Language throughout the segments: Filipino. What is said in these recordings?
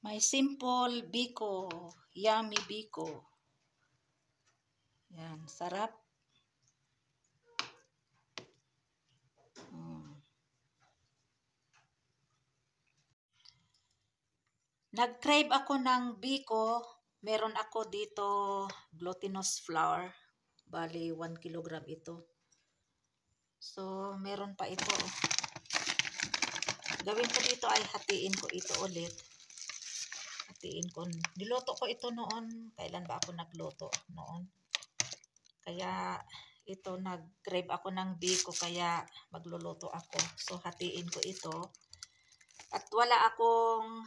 My simple biko. Yummy biko. Yan, sarap. Nag-crave ako ng biko. Meron ako dito glutinous flour. Bali, 1 kilogram ito. So, meron pa ito. Gawin ko dito ay hatiin ko ito ulit. Hatiin ko. Niluto ko ito noon. Kailan ba ako nagluto noon? Kaya ito nag-crave ako ng biko kaya magluluto ako. So, hatiin ko ito. At wala akong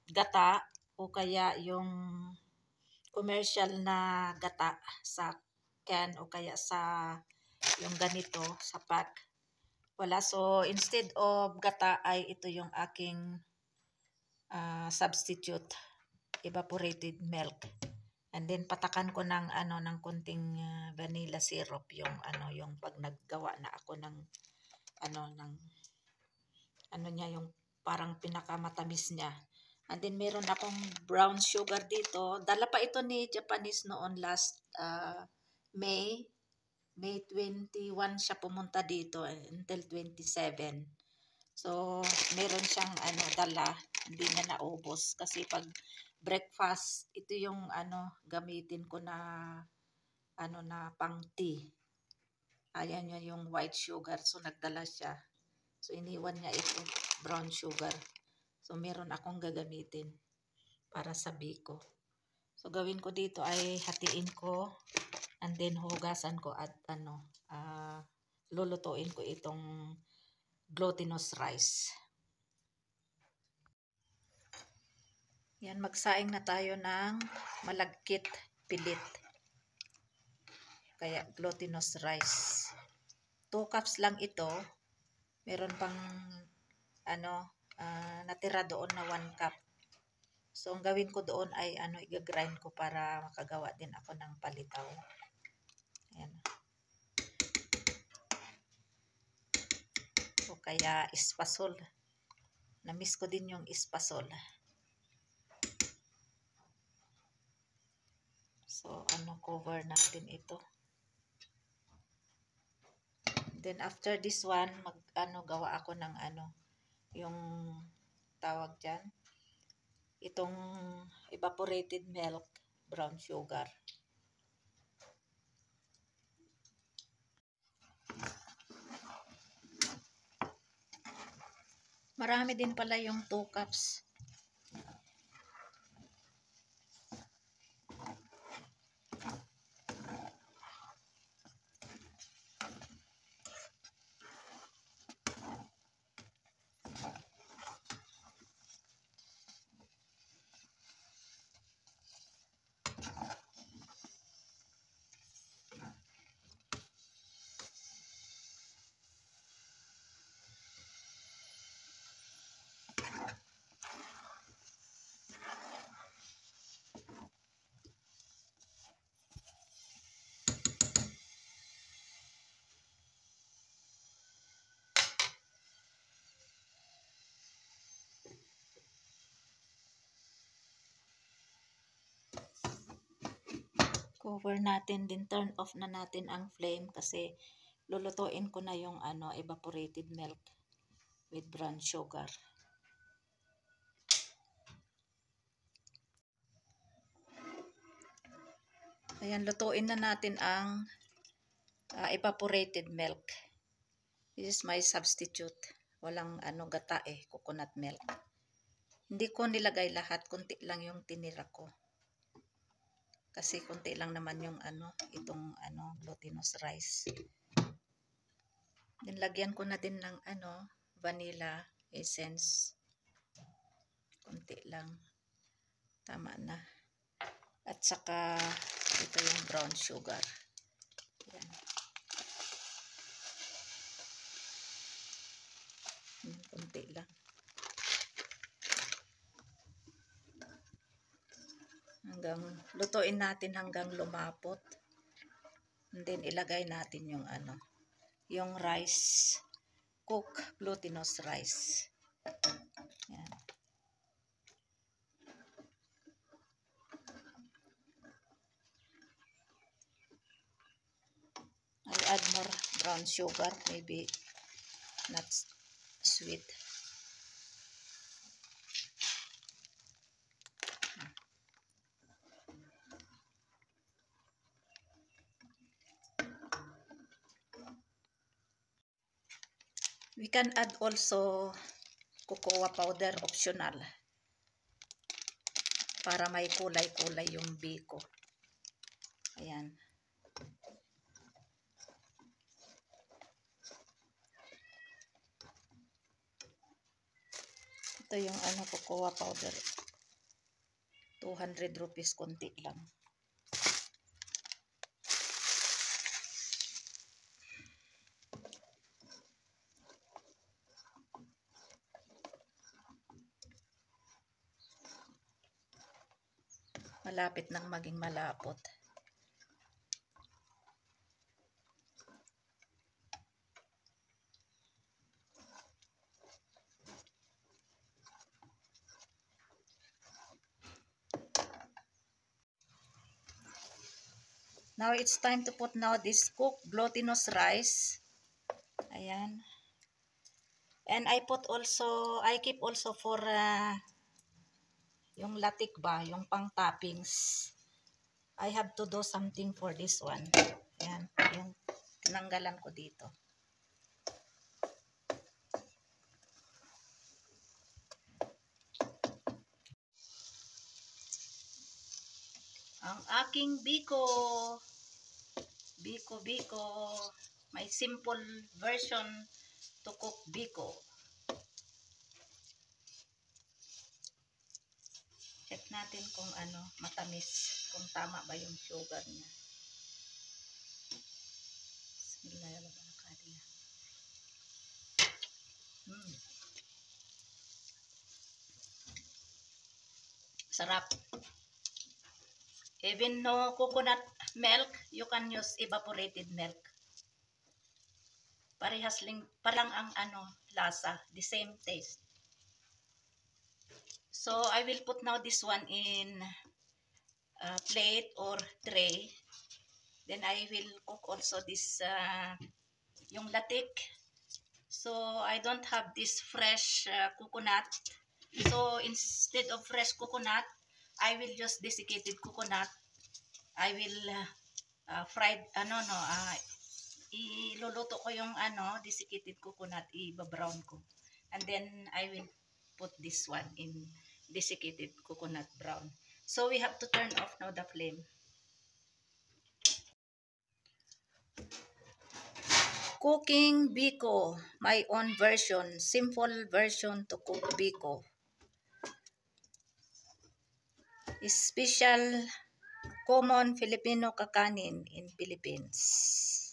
gata o kaya yung commercial na gata sa can o kaya sa yung ganito sa pack. Wala. So, instead of gata ay ito yung aking substitute. Evaporated milk. And then, patakan ko ng, ng kunting vanilla syrup yung, yung pag naggawa na ako ng, niya, yung parang pinakamatamis niya. And then, meron akong brown sugar dito. Dala pa ito ni Japanese noon last May 21 siya pumunta dito until 27. So, meron siyang dala. Hindi niya naubos. Kasi pag breakfast, ito yung gamitin ko na na pang tea. Ayan yung white sugar. So, nagdala siya. So, iniwan niya ito. Brown sugar. So, meron akong gagamitin para sa biko. So, gawin ko dito ay hatiin ko and then hugasan ko at lulutuin ko itong glutinous rice. Yan, magsaing na tayo ng malagkit pilit. Kaya glutinous rice. 2 cups lang ito. Meron pang natira doon na 1 cup. So, ang gawin ko doon ay i-grind ko para makagawa din ako ng palitaw. Ayan. O kaya espasol. Na-miss ko din yung espasol. So, cover natin ito. Then, after this one, gawa ako ng yung tawag dyan. Itong evaporated milk, brown sugar. Marami din pala yung 2 cups. Cover natin din, turn off na natin ang flame kasi lulutuin ko na yung evaporated milk with brown sugar. Ayan, lutuin na natin ang evaporated milk. This is my substitute. Walang gata coconut milk. Hindi ko nilagay lahat, konti lang yung tinira ko. Kasi konti lang naman yung itong glutinous rice. Then lagyan ko na din ng vanilla essence. Konti lang. Tama na. At saka ito yung brown sugar. Yan. Konti lang. Hanggang lutuin natin hanggang lumapot. And then ilagay natin yung yung rice, cooked glutinous rice. Yan. add more brown sugar, maybe not sweet. We can add also cocoa powder, optional, para may kulay-kulay yung biko. Ayan. Ito yung cocoa powder. 200 rupees, konti lang. Malapit nang maging malapot. Now it's time to put now this cooked glutinous rice. Ayan. And I keep also for yung latik ba, yung pang toppings. I have to do something for this one. Ayan, yung tinanggalan ko dito. Ang aking biko. Biko. My simple version to cook biko. Check natin kung matamis. Kung tama ba yung sugar niya. Bismillahirrahmanirrahim. Sarap. Even no coconut milk, you can use evaporated milk. Parang ang lasa, the same taste. So I will put now this one in a plate or tray. Then I will cook also this yung latik. So I don't have this fresh coconut. So instead of fresh coconut, I will use desiccated coconut. I will iluluto ko yung desiccated coconut, i-brown ko. And then I will put this one in desiccated coconut brown. So we have to turn off now the flame. Cooking biko, my own version, simple version to cook biko. Special common Filipino kakanin in Philippines.